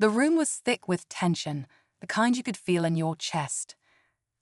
The room was thick with tension, the kind you could feel in your chest.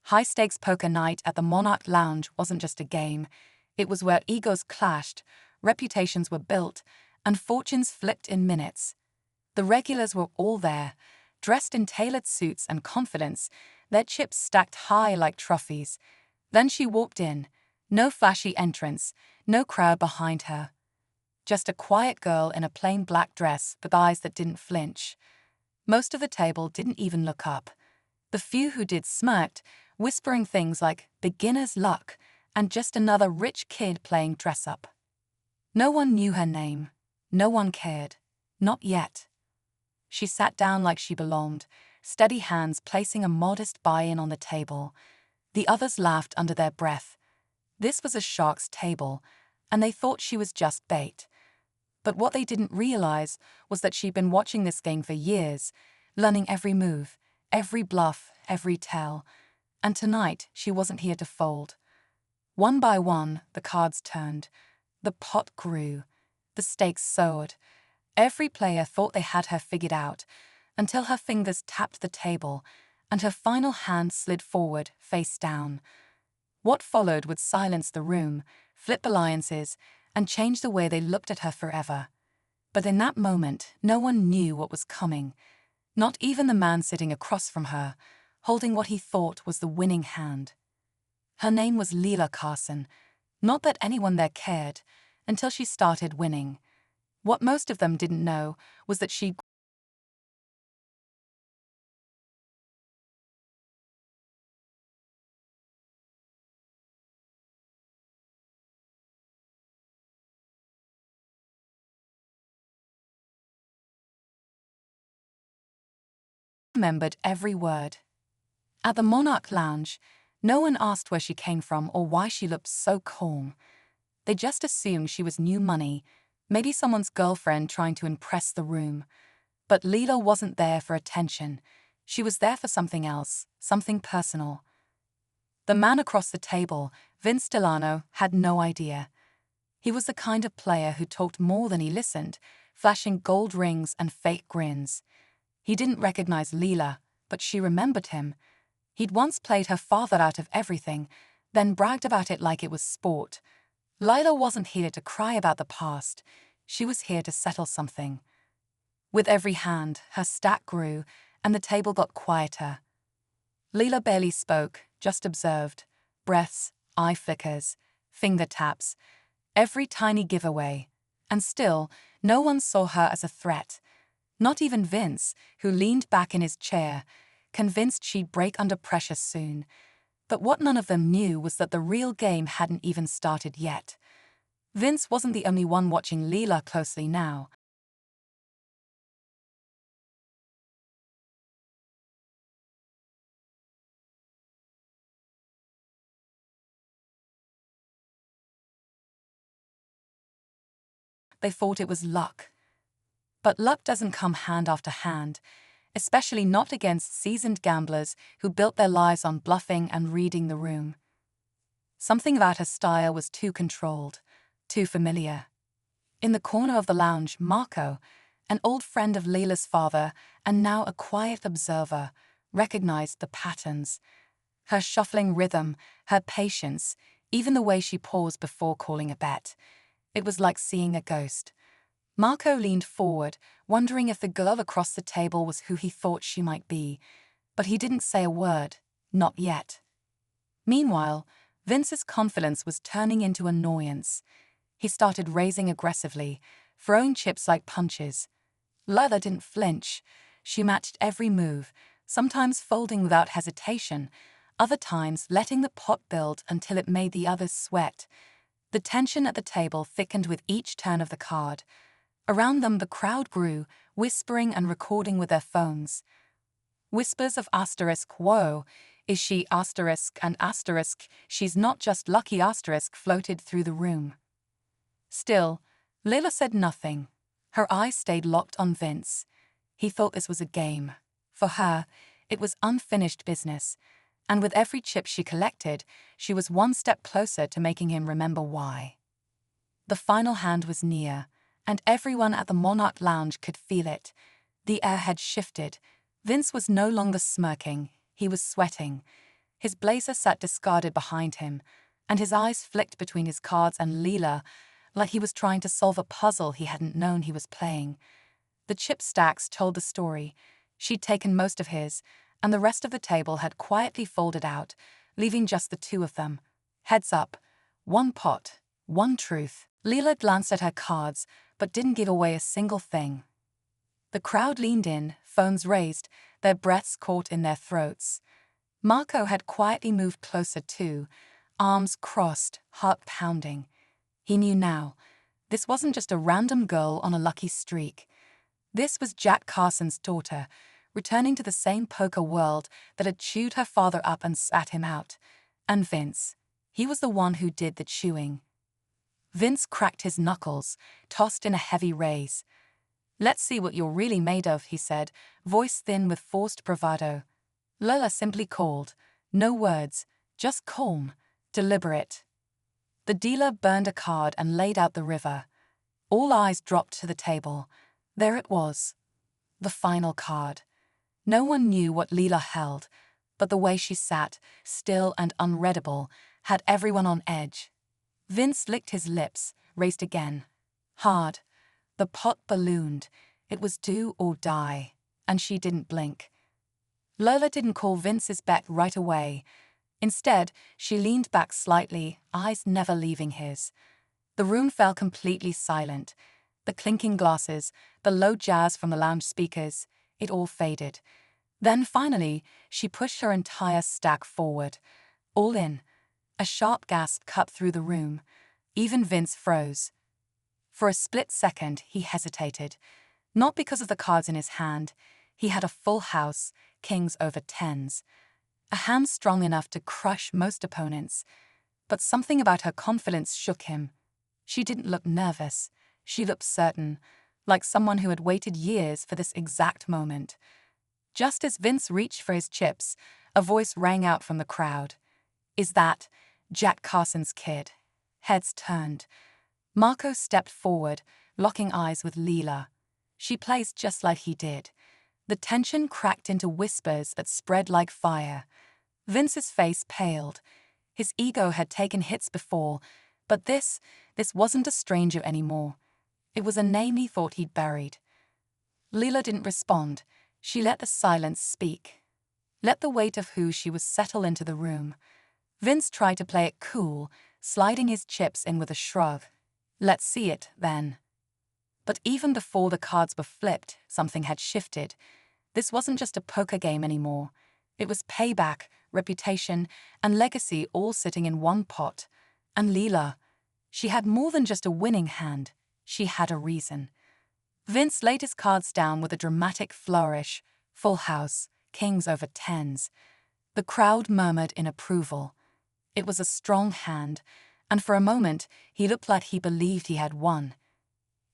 High-stakes poker night at the Monarch Lounge wasn't just a game. It was where egos clashed, reputations were built, and fortunes flipped in minutes. The regulars were all there, dressed in tailored suits and confidence, their chips stacked high like trophies. Then she walked in. No flashy entrance, no crowd behind her. Just a quiet girl in a plain black dress with eyes that didn't flinch. Most of the table didn't even look up. The few who did smirked, whispering things like beginner's luck and just another rich kid playing dress-up. No one knew her name. No one cared. Not yet. She sat down like she belonged, steady hands placing a modest buy-in on the table. The others laughed under their breath. This was a shark's table, and they thought she was just bait. But what they didn't realize was that she'd been watching this game for years, learning every move, every bluff, every tell. And tonight, she wasn't here to fold. One by one, the cards turned. The pot grew. The stakes soared. Every player thought they had her figured out, until her fingers tapped the table, and her final hand slid forward, face down. What followed would silence the room, flip alliances, and change the way they looked at her forever. But in that moment, no one knew what was coming. Not even the man sitting across from her, holding what he thought was the winning hand. Her name was Leela Carson. Not that anyone there cared, until she started winning. What most of them didn't know was that she remembered every word. At the Monarch Lounge, no one asked where she came from or why she looked so calm. They just assumed she was new money, maybe someone's girlfriend trying to impress the room. But Leela wasn't there for attention. She was there for something else, something personal. The man across the table, Vince Delano, had no idea. He was the kind of player who talked more than he listened, flashing gold rings and fake grins. He didn't recognize Leela, but she remembered him. He'd once played her father out of everything, then bragged about it like it was sport. Leela wasn't here to cry about the past. She was here to settle something. With every hand, her stack grew, and the table got quieter. Leela barely spoke, just observed. Breaths, eye flickers, finger taps, every tiny giveaway. And still, no one saw her as a threat. Not even Vince, who leaned back in his chair, convinced she'd break under pressure soon. But what none of them knew was that the real game hadn't even started yet. Vince wasn't the only one watching Leela closely now. They thought it was luck. But luck doesn't come hand after hand, especially not against seasoned gamblers who built their lives on bluffing and reading the room. Something about her style was too controlled, too familiar. In the corner of the lounge, Marco, an old friend of Leela's father and now a quiet observer, recognized the patterns. Her shuffling rhythm, her patience, even the way she paused before calling a bet. It was like seeing a ghost. Marco leaned forward, wondering if the girl across the table was who he thought she might be, but he didn't say a word, not yet. Meanwhile, Vince's confidence was turning into annoyance. He started raising aggressively, throwing chips like punches. Leela didn't flinch. She matched every move, sometimes folding without hesitation, other times letting the pot build until it made the others sweat. The tension at the table thickened with each turn of the card. Around them the crowd grew, whispering and recording with their phones. Whispers of asterisk, whoa, is she asterisk and asterisk, she's not just lucky asterisk floated through the room. Still, Leela said nothing. Her eyes stayed locked on Vince. He thought this was a game. For her, it was unfinished business, and with every chip she collected, she was one step closer to making him remember why. The final hand was near, and everyone at the Monarch Lounge could feel it. The air had shifted. Vince was no longer smirking, he was sweating. His blazer sat discarded behind him, and his eyes flicked between his cards and Leela, like he was trying to solve a puzzle he hadn't known he was playing. The chip stacks told the story. She'd taken most of his, and the rest of the table had quietly folded out, leaving just the two of them. Heads up. One pot. One truth. Leela glanced at her cards, but didn't give away a single thing. The crowd leaned in, phones raised, their breaths caught in their throats. Marco had quietly moved closer too, arms crossed, heart pounding. He knew now. This wasn't just a random girl on a lucky streak. This was Jack Carson's daughter, returning to the same poker world that had chewed her father up and spat him out. And Vince. He was the one who did the chewing. Vince cracked his knuckles, tossed in a heavy raise. "Let's see what you're really made of," he said, voice thin with forced bravado. Lola simply called. No words, just calm, deliberate. The dealer burned a card and laid out the river. All eyes dropped to the table. There it was. The final card. No one knew what Leela held, but the way she sat, still and unreadable, had everyone on edge. Vince licked his lips, raised again. Hard. The pot ballooned. It was do or die, and she didn't blink. Lola didn't call Vince's bet right away. Instead, she leaned back slightly, eyes never leaving his. The room fell completely silent. The clinking glasses, the low jazz from the lounge speakers, it all faded. Then finally, she pushed her entire stack forward. All in. A sharp gasp cut through the room. Even Vince froze. For a split second, he hesitated. Not because of the cards in his hand. He had a full house, kings over tens. A hand strong enough to crush most opponents. But something about her confidence shook him. She didn't look nervous. She looked certain, like someone who had waited years for this exact moment. Just as Vince reached for his chips, a voice rang out from the crowd. "Is that Jack Carson's kid?" Heads turned. Marco stepped forward, locking eyes with Leela. She plays just like he did. The tension cracked into whispers that spread like fire. Vince's face paled. His ego had taken hits before, but this wasn't a stranger anymore. It was a name he thought he'd buried. Leela didn't respond. She let the silence speak. Let the weight of who she was settle into the room. Vince tried to play it cool, sliding his chips in with a shrug. "Let's see it, then." But even before the cards were flipped, something had shifted. This wasn't just a poker game anymore. It was payback, reputation, and legacy all sitting in one pot. And Leela, she had more than just a winning hand. She had a reason. Vince laid his cards down with a dramatic flourish. Full house, kings over tens. The crowd murmured in approval. It was a strong hand, and for a moment he looked like he believed he had won.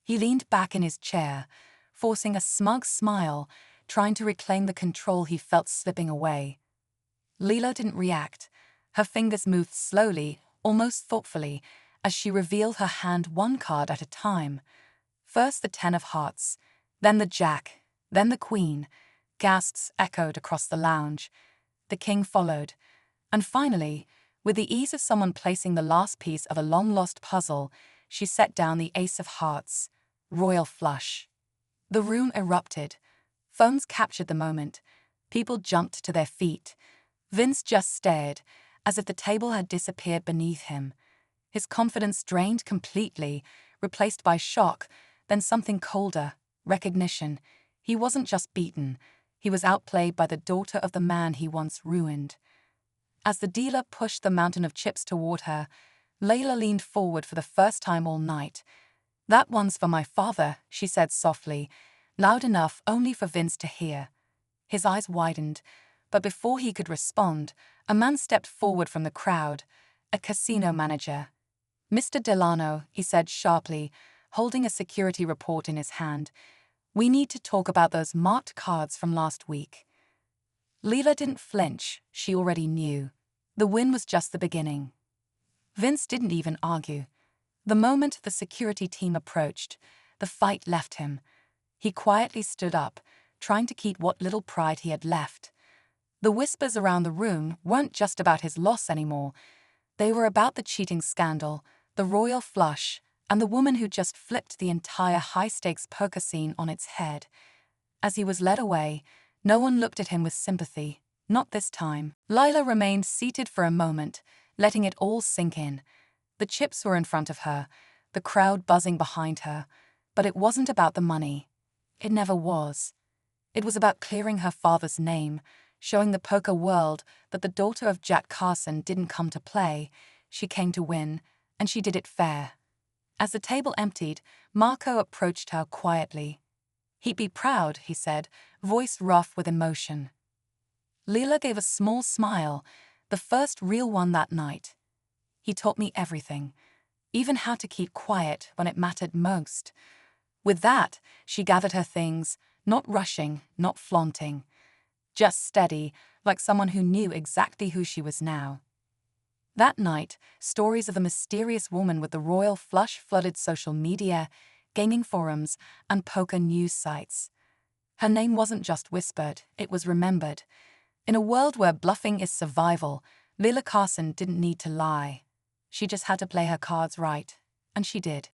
He leaned back in his chair, forcing a smug smile, trying to reclaim the control he felt slipping away. Leela didn't react. Her fingers moved slowly, almost thoughtfully, as she revealed her hand one card at a time. First the 10 of hearts, then the jack, then the queen. Gasps echoed across the lounge. The king followed. And finally, with the ease of someone placing the last piece of a long-lost puzzle, she set down the ace of hearts. Royal flush. The room erupted. Phones captured the moment. People jumped to their feet. Vince just stared, as if the table had disappeared beneath him. His confidence drained completely, replaced by shock, then something colder, recognition. He wasn't just beaten. He was outplayed by the daughter of the man he once ruined. As the dealer pushed the mountain of chips toward her, Layla leaned forward for the first time all night. "That one's for my father," she said softly, loud enough only for Vince to hear. His eyes widened, but before he could respond, a man stepped forward from the crowd, a casino manager. "Mr. Delano," he said sharply, holding a security report in his hand, "we need to talk about those marked cards from last week." Leela didn't flinch. She already knew. The win was just the beginning. Vince didn't even argue. The moment the security team approached, the fight left him. He quietly stood up, trying to keep what little pride he had left. The whispers around the room weren't just about his loss anymore. They were about the cheating scandal, the royal flush, and the woman who just flipped the entire high-stakes poker scene on its head. As he was led away, no one looked at him with sympathy. Not this time. Lila remained seated for a moment, letting it all sink in. The chips were in front of her, the crowd buzzing behind her, but it wasn't about the money. It never was. It was about clearing her father's name, showing the poker world that the daughter of Jack Carson didn't come to play, she came to win, and she did it fair. As the table emptied, Marco approached her quietly. "He'd be proud," he said, voice rough with emotion. Lila gave a small smile, the first real one that night. "He taught me everything, even how to keep quiet when it mattered most." With that, she gathered her things, not rushing, not flaunting. Just steady, like someone who knew exactly who she was now. That night, stories of the mysterious woman with the royal flush flooded social media, gaming forums, and poker news sites. Her name wasn't just whispered, it was remembered. In a world where bluffing is survival, Lila Carson didn't need to lie. She just had to play her cards right, and she did.